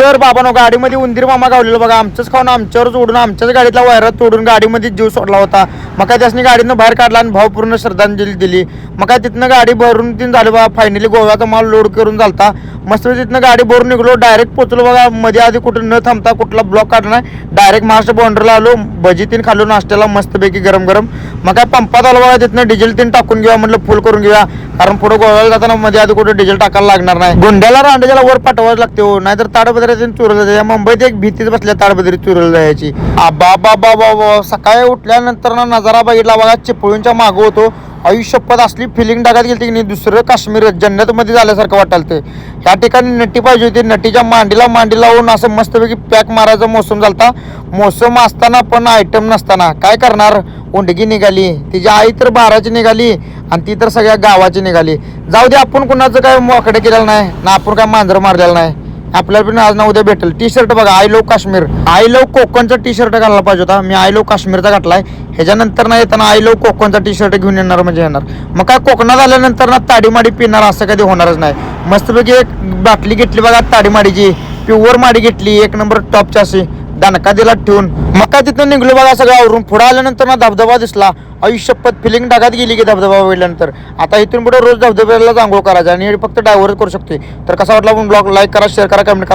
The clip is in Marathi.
तर बाबांनो गाडीमध्ये उंदीर मामा गावलेलं बघा. आमचंच खाऊन आमच्यावर जोडून आमच्याच गाडीतला वायरात तोडून गाडीमध्ये जीव सोडला होता. मग काय त्यासनी गाडीनं बाहेर काढला आणि भावपूर्ण श्रद्धांजली दिली. मग काय तिथनं गाडी भरून तीन झाली बघा. फायनली गोव्याचा माल लोड करून झालता. मस्त तिथनं गाडी भरून निघलो. डायरेक्ट पोचलो बघा. मध्ये आधी कुठं न थांबता कुठला ब्लॉक काढला नाही. डायरेक्ट महाराष्ट्र बॉर्डरला आलो. भजी तीन खाल्लो नाश्त्याला मस्तपैकी गरम गरम. मग काय पंपात आलो बघा. तिथनं डिझेल तीन टाकून घेऊया म्हटलं, फुल करून घेऊया. कारण पुढे गोव्याला जाताना मध्ये आधी कुठे डिझेल टाकायला लागणार नाही. गोंड्याला रांडेजाला वर पाठवायला लागते हो, नाहीतर ताडपत्र्यातून चुरलं जाते. मुंबईत एक भीतीच बसल्या ताडपत्री चुरलं जायची. बाबा सकाळी उठल्यानंतर ना नजारा बघितला बघा. चिपळूणच्या मागं होतो. आयुष्यपद असली फिलिंग टाकत गेली की नाही, दुसरं काश्मीर जन्नत मध्ये झाल्यासारखं वाटायला ते. ह्या ठिकाणी नटी पाहिजे होती. नटीच्या मांडीला लावून असं मस्तपैकी पॅक मारायचा मोसम झालता. मोसम असताना पण आयटम नसताना काय करणार. उंडगी निघाली, तिची आई तर 12ची निघाली आणि ती तर सगळ्या गावाची निघाली. जाऊ दे, आपण कुणाचं काय मोकडे केलेलं नाही ना, आपण काय मांजर मारलेलं नाही. आपल्याला पण आज ना उद्या भेटेल. टी शर्ट बघा, I love Kashmir, I love कोकणचा टी शर्ट घालायला पाहिजे होता. मी आय लव्ह काश्मीरचा घातलाय. ह्याच्यानंतर ना येताना आय लव्ह कोकणचा टी शर्ट घेऊन येणार म्हणजे येणार. मग काय कोकणात आल्यानंतर ना ताडीमाडी पिणार असं कधी होणारच नाही. मस्तपैकी एक बाटली घेतली बघा ताडीमाडीची, प्युअर माडी घेतली 1 नंबर टॉपची अशी दणका दिला ठेवून. मग काय तिथं निघलो बघा सगळं आवरून. पुढे आल्यानंतर ना धबधबा दिसला. आयुष्यपत फिलिंग टाकत गेली की धबधबा बघितल्यानंतर. आता इथून पुढे रोज धबधब्याला आंघोळ करायचं आणि फक्त ड्रायव्हर करू शकते. तर कसा वाटला पण ब्लॉग लाईक करा, शेअर करा, कमेंट करा.